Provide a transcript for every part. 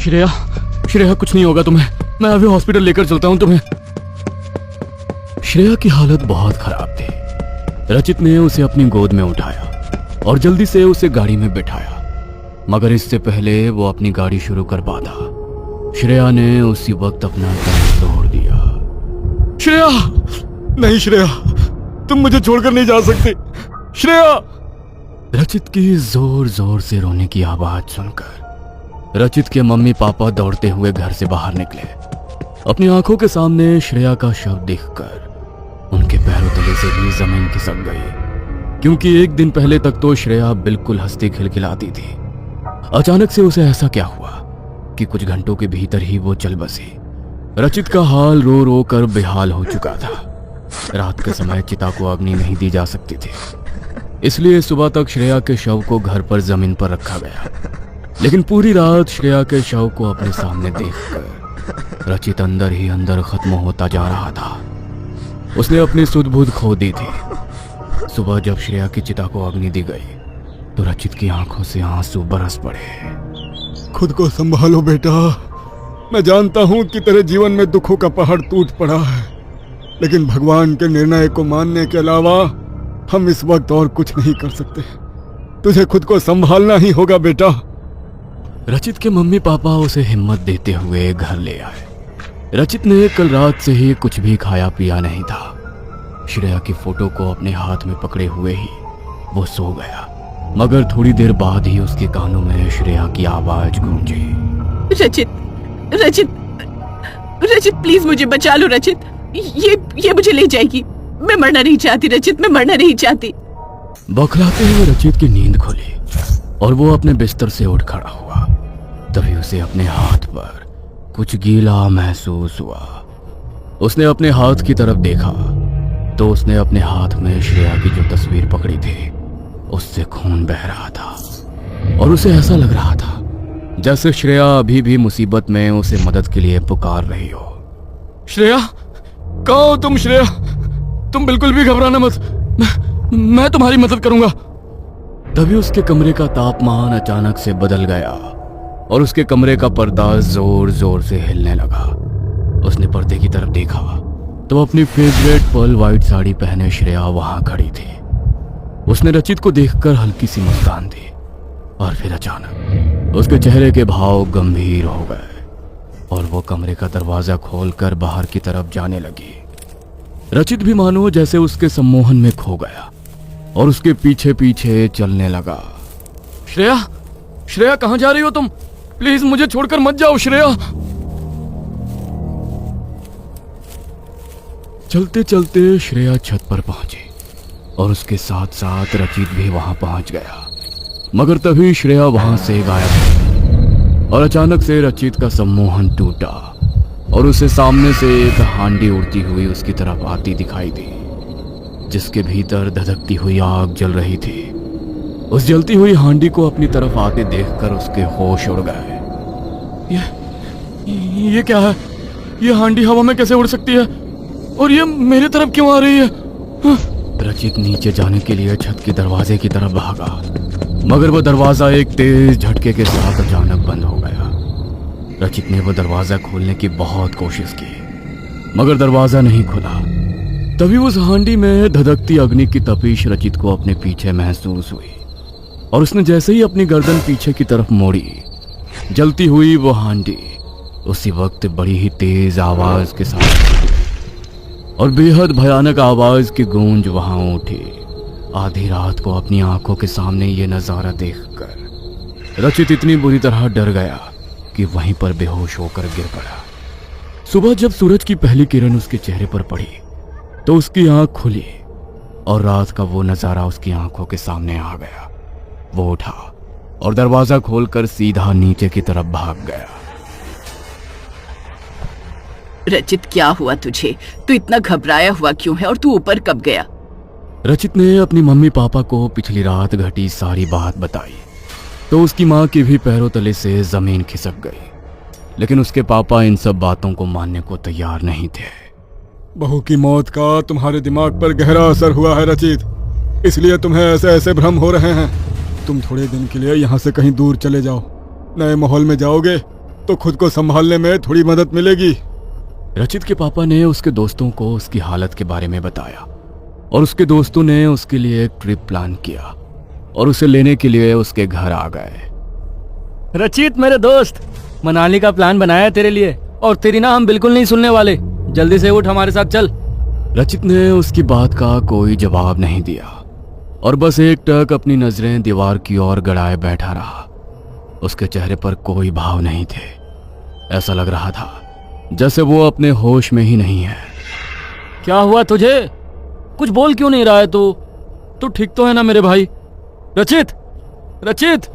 श्रेया, श्रेया कुछ नहीं होगा तुम्हें, मैं अभी हॉस्पिटल लेकर चलता हूँ तुम्हें। श्रेया की हालत बहुत खराब थी। रचित ने उसे अपनी गोद में उठाया और जल्दी से उसे गाड़ी में बिठाया, मगर इससे पहले वो अपनी गाड़ी शुरू कर पाता, श्रेया ने उसी वक्त अपना दम तोड़ दिया। श्रेया, नहीं श्रेया, तुम मुझे छोड़कर नहीं जा सकते श्रेया। रचित की जोर जोर से रोने की आवाज सुनकर रचित के मम्मी पापा दौड़ते हुए घर से बाहर निकले। अपनी आंखों के सामने श्रेया का शव देखकर उनके पैरों तले से भी जमीन खिसक गई, क्योंकि एक दिन पहले तक तो श्रेया बिल्कुल हंसती खिलखिलाती थी। अचानक से उसे ऐसा क्या हुआ कि कुछ घंटों के भीतर ही वो चल बसी। रचित का हाल रो रो कर बेहाल हो चुका था। रात के समय चिता को अग्नि नहीं दी जा सकती थी, इसलिए सुबह तक श्रेया के शव को घर पर जमीन पर रखा गया। लेकिन पूरी रात श्रेया के शव को अपने सामने देखकर रचित अंदर ही अंदर खत्म होता जा रहा था। उसने अपनी सुध-बुध खो दी थी। सुबह जब श्रेया की चिता को अग्नि दी गई तो रचित की आंखों से आंसू बरस पड़े। खुद को संभालो बेटा, मैं जानता हूं कि तेरे जीवन में दुखों का पहाड़ टूट पड़ा है, लेकिन भगवान के निर्णय को मानने के अलावा हम इस वक्त और कुछ नहीं कर सकते। तुझे खुद को संभालना ही होगा बेटा। रचित के मम्मी पापा उसे हिम्मत देते हुए घर ले आए। रचित ने कल रात से ही कुछ भी खाया पिया नहीं था। श्रेया की फोटो को अपने हाथ में पकड़े हुए ही वो सो गया, मगर थोड़ी देर बाद ही उसके कानों में श्रेया की आवाज गूंजी। रचित, रचित, रचित प्लीज मुझे बचा लो रचित, ये मुझे ले जाएगी। मैं मरना नहीं चाहती रचित, मैं मरना नहीं चाहती। बौखलाते हुए रचित की नींद खुली और वो अपने बिस्तर से उठ खड़ा हुआ। तभी उसे अपने हाथ पर कुछ गीला महसूस हुआ। उसने अपने हाथ की तरफ देखा तो उसने अपने हाथ में श्रेया की जो तस्वीर पकड़ी थी उससे खून बह रहा था और उसे ऐसा लग रहा था जैसे श्रेया अभी भी मुसीबत में उसे मदद के लिए पुकार रही हो। श्रेया, कहाँ हो तुम श्रेया? तुम बिल्कुल भी घबराना मत, मैं तुम्हारी मदद करूंगा। तभी उसके कमरे का तापमान अचानक से बदल गया और उसके कमरे का पर्दा जोर जोर से हिलने लगा। उसने पर्दे की तरफ देखा तो अपनी फेवरेट पर्ल व्हाइट साड़ी पहने श्रेया वहां खड़ी थी। उसने रचित को देखकर हल्की सी मुस्कान दी और फिर अचानक उसके चेहरे के भाव गंभीर हो गए और वो कमरे का दरवाजा खोलकर बाहर की तरफ जाने लगी। रचित भी मानो जैसे उसके सम्मोहन में खो गया और उसके पीछे पीछे चलने लगा। श्रेया, श्रेया कहां जा रही हो तुम? प्लीज मुझे छोड़कर मत जाओ श्रेया। चलते चलते श्रेया छत पर पहुंची और उसके साथ साथ रचित भी वहां पहुंच गया, मगर तभी श्रेया वहां से गायब हो और अचानक से रचित का सम्मोहन टूटा और उसे सामने से एक हांडी उड़ती हुई उसकी तरफ आती दिखाई दी, जिसके भीतर धधकती हुई आग जल रही थी। उस जलती हुई हांडी को अपनी तरफ आते देखकर उसके होश उड़ गए। ये क्या है? ये हांडी हवा में कैसे उड़ सकती है और ये मेरे तरफ क्यों आ रही है? रचित नीचे जाने के लिए छत के दरवाजे की तरफ भागा, मगर वो दरवाजा एक तेज झटके के साथ अचानक बंद हो गया। रचित ने वो दरवाजा खोलने की बहुत कोशिश की, मगर दरवाजा नहीं खुला। तभी उस हांडी में धधकती अग्नि की तपिश रचित को अपने पीछे महसूस हुई और उसने जैसे ही अपनी गर्दन पीछे की तरफ मोड़ी, जलती हुई वो हांडी उसी वक्त बड़ी ही तेज आवाज के साथ और बेहद भयानक आवाज की गूंज वहां उठी। आधी रात को अपनी आंखों के सामने ये नजारा देखकर रचित इतनी बुरी तरह डर गया कि वहीं पर बेहोश होकर गिर पड़ा। सुबह जब सूरज की पहली किरण उसके चेहरे पर पड़ी तो उसकी आंख खुली और रात का वो नजारा उसकी आंखों के सामने आ गया। वो उठा और दरवाजा खोलकर सीधा नीचे की तरफ भाग गया। रचित, क्या हुआ तुझे? तू इतना घबराया हुआ क्यों है और तू ऊपर कब गया? रचित ने अपनी मम्मी पापा को पिछली रात घटी सारी बात बताई तो उसकी माँ की भी पैरों तले से जमीन खिसक गई, लेकिन उसके पापा इन सब बातों को मानने को तैयार नहीं थे। बहू की मौत का तुम्हारे दिमाग पर गहरा असर हुआ है रचित, इसलिए तुम्हें ऐसे ऐसे भ्रम हो रहे हैं। तुम थोड़े दिन के लिए यहाँ से कहीं दूर चले जाओ, नए माहौल में जाओगे तो खुद को संभालने में थोड़ी मदद मिलेगी। रचित के पापा ने उसके दोस्तों को उसकी हालत के बारे में बताया और उसके दोस्तों ने उसके लिए एक ट्रिप प्लान किया और उसे लेने के लिए उसके घर आ गए। रचित मेरे दोस्त, मनाली का प्लान बनाया है तेरे लिए, और तेरी ना हम बिल्कुल नहीं सुनने वाले। जल्दी से उठ, हमारे साथ चल। रचित ने उसकी बात का कोई जवाब नहीं दिया और बस एकटक अपनी नजरें दीवार की ओर गड़ाए बैठा रहा। उसके चेहरे पर कोई भाव नहीं थे। ऐसा लग रहा था जैसे वो अपने होश में ही नहीं है। क्या हुआ तुझे? कुछ बोल क्यों नहीं रहा है तू ठीक तो है ना मेरे भाई? रचित, रचित।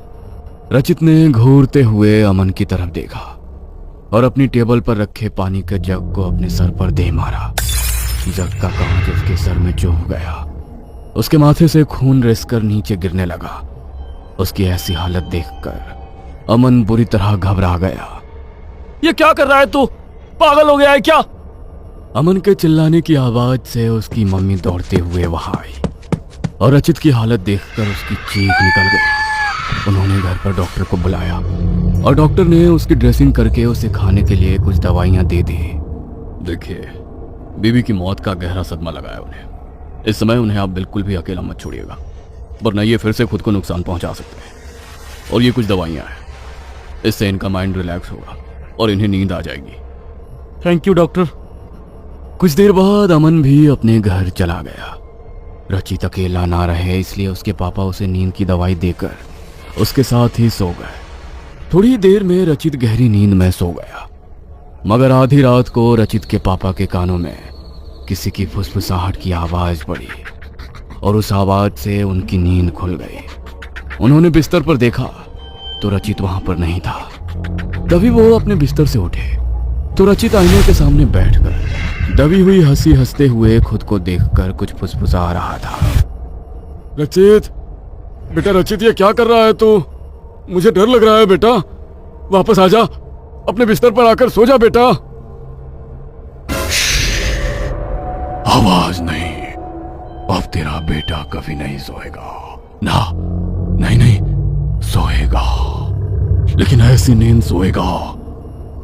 रचित ने घूरते हुए अमन की तरफ देखा और अपनी टेबल पर रखे पानी के जग को अपने सर पर दे मारा। जग का कांच उसके सर में चुभ गया। उसके माथे से खून रिसकर नीचे गिरने लगा। उसकी ऐसी हालत देखकर अमन बुरी तरह घबरा गया। ये क्या कर रहा है तू? पागल हो गया है क्या? अमन के चिल्लाने की आवाज से उसकी मम्मी दौड़ते हुए वहां आई और रचित की हालत देखकर उसकी चीख निकल गई। उन्होंने घर पर डॉक्टर को बुलाया और डॉक्टर ने उसकी ड्रेसिंग करके उसे खाने के लिए कुछ दवाइयां दे दी। देखिए, बीवी की मौत का गहरा सदमा लगा है उन्हें। इस समय उन्हें आप बिल्कुल भी अकेला मत छोड़िएगा, वरना ये फिर से खुद को नुकसान पहुंचा सकते हैं। और ये कुछ दवाइयां हैं, इससे इनका माइंड रिलैक्स होगा और इन्हें नींद आ जाएगी। Thank you doctor. कुछ देर बाद अमन भी अपने घर चला गया। रचित अकेला ना रहे इसलिए उसके पापा उसे नींद की दवाई देकर उसके साथ ही सो गए। थोड़ी देर में रचित गहरी नींद में सो गया, मगर आधी रात को रचित के पापा के कानों में किसी की फुसफुसाहट की आवाज पड़ी और उस आवाज से उनकी नींद खुल गई। उन्होंने बिस्तर पर देखा तो रचित वहां पर नहीं था। तभी वो अपने बिस्तर से उठे तो रचित आईने के सामने बैठकर दबी हुई हंसी हंसते हुए खुद को देखकर कुछ फुसफुसा रहा था। रचित, बेटा रचित, ये क्या कर रहा है तू? मुझे डर लग रहा है बेटा। वापस आ जा, अपने बिस्तर पर आकर सो जा बेटा। आवाज नहीं, अब तेरा बेटा कभी नहीं सोएगा। ना, नहीं सोएगा, लेकिन ऐसी नींद सोएगा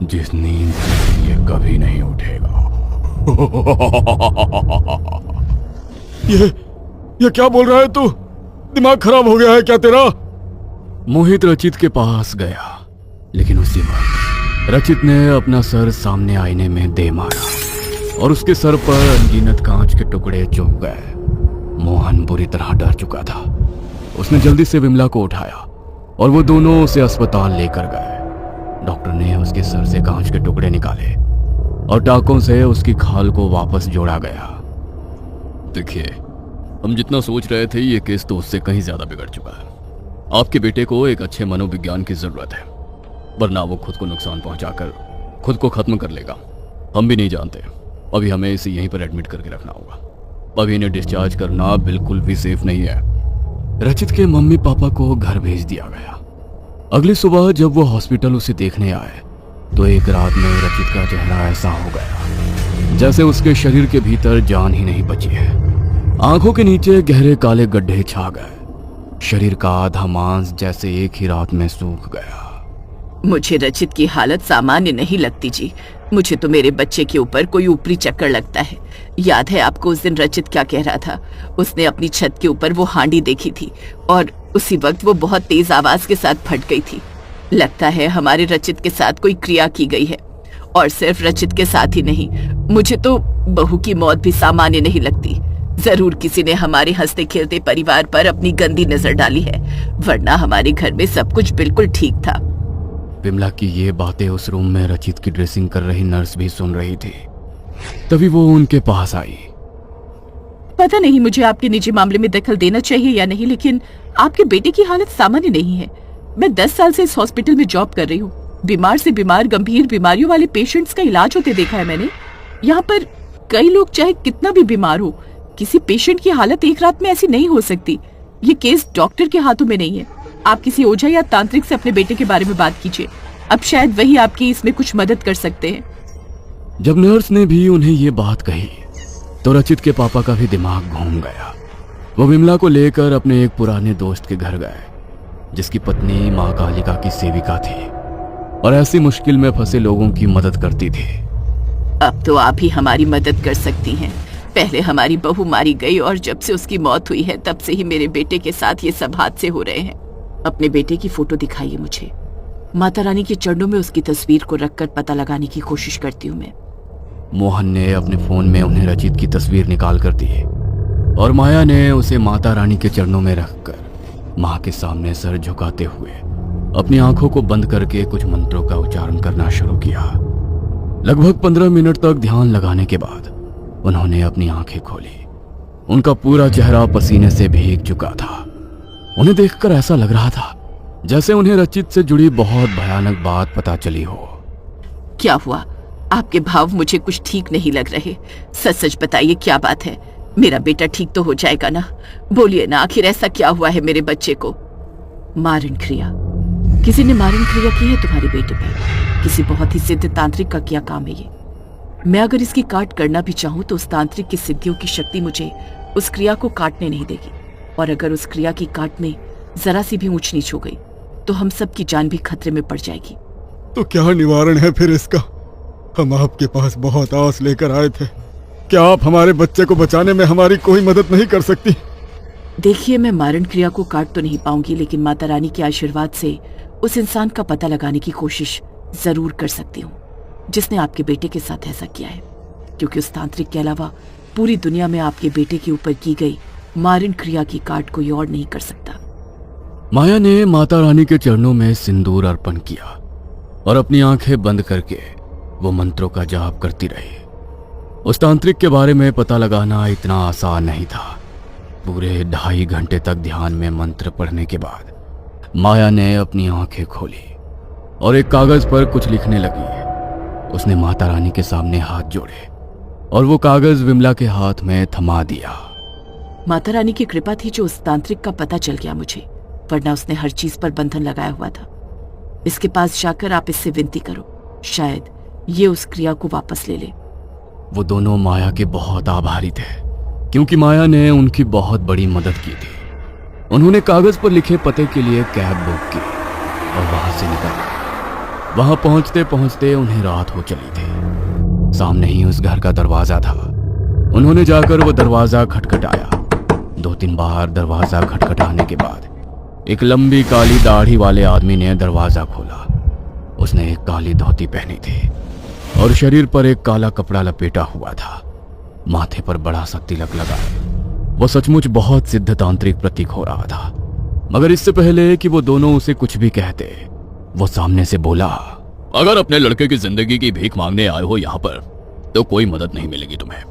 जिस नींद से ये कभी नहीं उठेगा। ये क्या बोल रहा है तू? दिमाग खराब हो गया है क्या तेरा? मोहित रचित के पास गया, लेकिन उसी वक्त रचित ने अपना सर सामने आईने में दे मारा और उसके सर पर अनगिनत कांच के टुकड़े चुभ गए। मोहन बुरी तरह डर चुका था। उसने जल्दी से विमला को उठाया और वो दोनों उसे अस्पताल लेकर गए। डॉक्टर ने उसके सर से कांच के टुकड़े निकाले और टाकों से उसकी खाल को वापस जोड़ा गया। देखिए, हम जितना सोच रहे थे ये केस तो उससे कहीं ज्यादा बिगड़ चुका है। आपके बेटे को एक अच्छे मनोविज्ञान की जरूरत है, वरना वो खुद को नुकसान पहुंचाकर खुद को खत्म कर लेगा। हम भी नहीं जानते। अभी हमें इसे यहीं पर एडमिट करके रखना होगा। अभी इन्हें डिस्चार्ज करना बिल्कुल भी सेफ नहीं है। रचित के मम्मी पापा को घर भेज दिया गया। अगली सुबह जब वो हॉस्पिटल उसे देखने आए तो एक रात में रचित का चेहरा ऐसा हो गया जैसे उसके शरीर के भीतर जान ही नहीं बची है। आंखों के नीचे गहरे काले गड्ढे छा गए। शरीर का आधा मांस जैसे एक ही रात में सूख गया। मुझे रचित की हालत सामान्य नहीं लगती जी। मुझे तो मेरे बच्चे के ऊपर कोई ऊपरी चक्कर लगता है। याद है आपको उस दिन रचित क्या कह रहा था? उसने अपनी छत के ऊपर वो हांडी देखी थी और उसी वक्त वो बहुत तेज आवाज के साथ फट गई थी। लगता है हमारे रचित के साथ कोई क्रिया की गई है, और सिर्फ रचित के साथ ही नहीं, मुझे तो बहू की मौत भी सामान्य नहीं लगती। जरूर किसी ने हमारे हंसते खेलते परिवार पर अपनी गंदी नजर डाली है, वरना हमारे घर में सब कुछ बिल्कुल ठीक था। विमला की ये बातें उस रूम में रचित की ड्रेसिंग कर रही नर्स भी सुन रही थी। तभी वो उनके पास आई। पता नहीं मुझे आपके निजी मामले में दखल देना चाहिए या नहीं, लेकिन आपके बेटे की हालत सामान्य नहीं है। मैं 10 साल से इस हॉस्पिटल में जॉब कर रही हूँ। बीमार से बीमार, गंभीर बीमारियों वाले पेशेंट्स का इलाज होते देखा है मैंने। यहाँ पर कई लोग चाहे कितना भी बीमार हो, किसी पेशेंट की हालत एक रात में ऐसी नहीं हो सकती। ये केस डॉक्टर के हाथों में नहीं है। आप किसी ओझा या तांत्रिक से अपने बेटे के बारे में बात कीजिए। अब शायद वही आपकी इसमें कुछ मदद कर सकते हैं। जब नर्स ने भी उन्हें ये बात कही तो रचित के पापा का भी दिमाग घूम गया। वो विमला को लेकर अपने एक पुराने दोस्त के घर गए, जिसकी पत्नी माँ कालिका की सेविका थी। और ऐसी मुश्किल में फंसे लोगों की मदद करती थी। अब तो आप ही हमारी मदद कर सकती हैं। पहले हमारी बहू मारी गई और जब से उसकी मौत हुई है तब से ही मेरे बेटे के साथ ये सब हादसे हो रहे हैं। अपने बेटे की फोटो दिखाइए मुझे। माता रानी के चरणों में उसकी तस्वीर को रखकर पता लगाने की कोशिश करती हूँ मैं। मोहन ने अपने फोन में उन्हें रचित की तस्वीर निकाल कर दी और माया ने उसे माता रानी के चरणों में रखकर मां के सामने सर झुकाते हुए अपनी आंखों को बंद करके कुछ मंत्रों का उच्चारण करना शुरू किया। लगभग 15 मिनट तक ध्यान लगाने के बाद उन्होंने अपनी आंखें खोली। उनका पूरा चेहरा पसीने से भीग चुका था। उन्हें देखकर ऐसा लग रहा था जैसे उन्हें रचित से जुड़ी बहुत भयानक बात पता चली हो। क्या हुआ? आपके भाव मुझे कुछ ठीक नहीं लग रहे। सच सच बताइए, क्या बात है? मेरा बेटा ठीक तो हो जाएगा ना? बोलिए ना, आखिर ऐसा क्या हुआ है मेरे बच्चे को? मारण क्रिया? किसी ने मारण क्रिया की है तुम्हारे बेटे पर? किसी बहुत ही सिद्ध तांत्रिक का क्या काम है ये? मैं अगर इसकी काट करना भी चाहूं तो उस तांत्रिक की सिद्धियों की शक्ति मुझे उस क्रिया को काटने नहीं देगी। और अगर उस क्रिया की काट में जरा सी भी ऊंच नीच हो गई तो हम सबकी जान भी खतरे में पड़ जाएगी। तो क्या निवारण है फिर इसका? हम आपके पास बहुत आस लेकर आए थे। क्या आप हमारे बच्चे को बचाने में हमारी कोई मदद नहीं कर सकती? देखिए, मैं मारण क्रिया को काट तो नहीं पाऊंगी, लेकिन माता रानी के आशीर्वाद से उस इंसान का पता लगाने की कोशिश जरूर कर सकती हूँ जिसने आपके बेटे के साथ ऐसा किया है, क्योंकि उस तांत्रिक के अलावा पूरी दुनिया में आपके बेटे के ऊपर की गई मारण क्रिया की काट कोई और नहीं कर सकता। माया ने माता रानी के चरणों में सिंदूर अर्पण किया और अपनी आंखें बंद करके वो मंत्रों का जाप करती रही। उस तांत्रिक के बारे में पता लगाना इतना आसान नहीं था। पूरे 2.5 घंटे तक ध्यान में मंत्र पढ़ने के बाद माया ने अपनी आंखें खोली और एक कागज पर कुछ लिखने लगी। उसने माता रानी के सामने हाथ जोड़े और वो कागज विमला के हाथ में थमा दिया। माता रानी की कृपा थी जो उस तांत्रिक का पता चल गया मुझे, वरना उसने हर चीज पर बंधन लगाया हुआ था। इसके पास जाकर आप इससे विनती करो, शायद ये उस क्रिया को वापस ले ले। वो दोनों माया के बहुत आभारी थे, क्योंकि माया ने उनकी बहुत बड़ी मदद की थी। उन्होंने कागज पर लिखे पते के लिए कैब बुक की और वहां से निकले। वहां पहुंचते पहुंचते उन्हें रात हो चली थी। सामने ही उस घर का दरवाजा था। उन्होंने जाकर वो दरवाजा खटखटाया। 2-3 बार दरवाजा खटखटाने के बाद एक लंबी काली दाढ़ी वाले आदमी ने दरवाजा खोला। उसने एक काली धोती पहनी थी और शरीर पर एक काला कपड़ा लपेटा हुआ था। माथे पर बड़ा सा तिलक लगा है। वो सचमुच बहुत सिद्ध तांत्रिक प्रतीक हो रहा था। मगर इससे पहले कि वो दोनों उसे कुछ भी कहते, वो सामने से बोला, अगर अपने लड़के की जिंदगी की भीख मांगने आए हो यहाँ पर तो कोई मदद नहीं मिलेगी तुम्हें।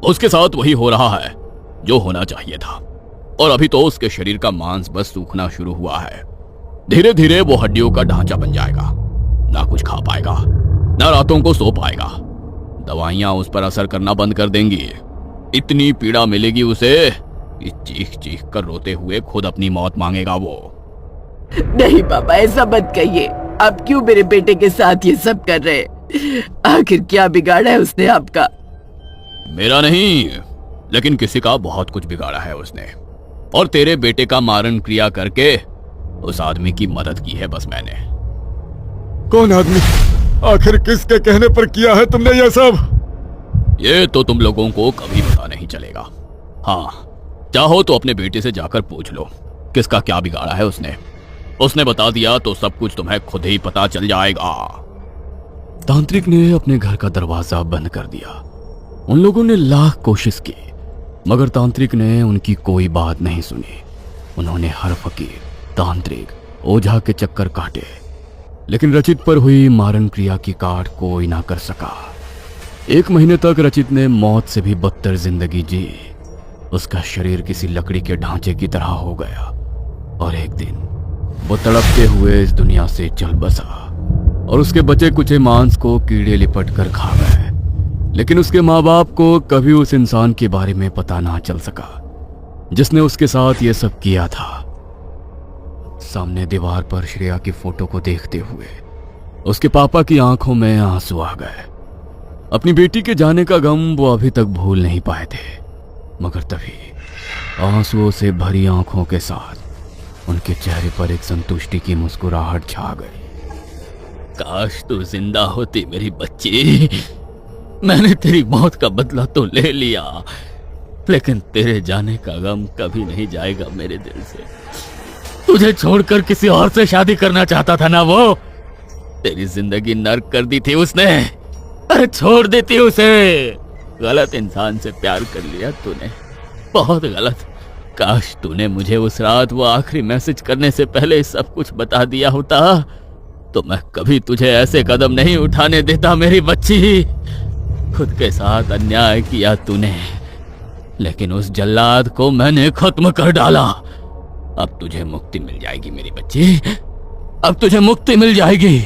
उसके साथ वही हो रहा है जो होना चाहिए था, और अभी तो उसके शरीर का मांस बस सूखना शुरू हुआ है। धीरे धीरे वो हड्डियों का ढांचा बन जाएगा, ना कुछ खा पाएगा, ना रातों को सो पाएगा। दवाइयां उस पर असर करना बंद कर देंगी। इतनी पीड़ा मिलेगी उसे कि चीख चीख कर रोते हुए खुद अपनी मौत मांगेगा वो। नहीं पापा, ऐसा मत कहिए। आप क्यों मेरे बेटे के साथ ये सब कर रहे हैं? आखिर क्या बिगाड़ा है उसने आपका? मेरा नहीं, लेकिन किसी का बहुत कुछ बिगाड़ा है उसने। और तेरे बेटे का मारण क्रिया करके उस आदमी की मदद की है बस मैंने। कौन आदमी? आखिर किसके कहने पर किया है तुमने ये सब? ये तो तुम लोगों को कभी पता नहीं चलेगा। हाँ, चाहो तो अपने बेटे से जाकर पूछ लो किसका क्या बिगाड़ा है उसने। उसने बता दिया तो सब कुछ तुम्हें खुद ही पता चल जाएगा। तांत्रिक ने अपने घर का दरवाजा बंद कर दिया। उन लोगों ने लाख कोशिश की, मगर तांत्रिक ने उनकी कोई बात नहीं सुनी। उन्होंने हर फकीर, तांत्रिक, ओझा के चक्कर काटे, लेकिन रचित पर हुई मारण क्रिया की काट कोई ना कर सका। 1 महीने तक रचित ने मौत से भी बदतर जिंदगी जी। उसका शरीर किसी लकड़ी के ढांचे की तरह हो गया और एक दिन वो तड़पते हुए इस दुनिया से चल बसा और उसके बचे कुचे मांस को कीड़े लिपट कर खा गए। लेकिन उसके माँ बाप को कभी उस इंसान के बारे में पता ना चल सका जिसने उसके साथ ये सब किया था। सामने दीवार पर श्रेया की फोटो को देखते हुए उसके पापा की आंखों में आंसू आ गए। अपनी बेटी के जाने का गम वो अभी तक भूल नहीं पाए थे, मगर तभी आंसुओं से भरी आंखों के साथ उनके चेहरे पर एक संतुष्टि की मुस्कुराहट छा गई। काश तू जिंदा होती मेरी बच्ची। मैंने तेरी मौत का बदला तो ले लिया, लेकिन तेरे जाने का गम कभी नहीं जाएगा मेरे दिल से। तुझे छोड़कर किसी और से शादी करना चाहता था ना वो? तेरी जिंदगी नर्क कर दी थी उसने। अरे छोड़ देती उसे। गलत इंसान से प्यार कर लिया तूने, बहुत गलत। काश तूने मुझे उस रात वो आखिरी मैसेज करने से पहले सब कुछ बता दिया होता, तो मैं कभी तुझे ऐसे कदम नहीं उठाने देता मेरी बच्ची। खुद के साथ अन्याय किया तूने, लेकिन उस जल्लाद को मैंने खत्म कर डाला। अब तुझे मुक्ति मिल जाएगी मेरी बच्ची, अब तुझे मुक्ति मिल जाएगी।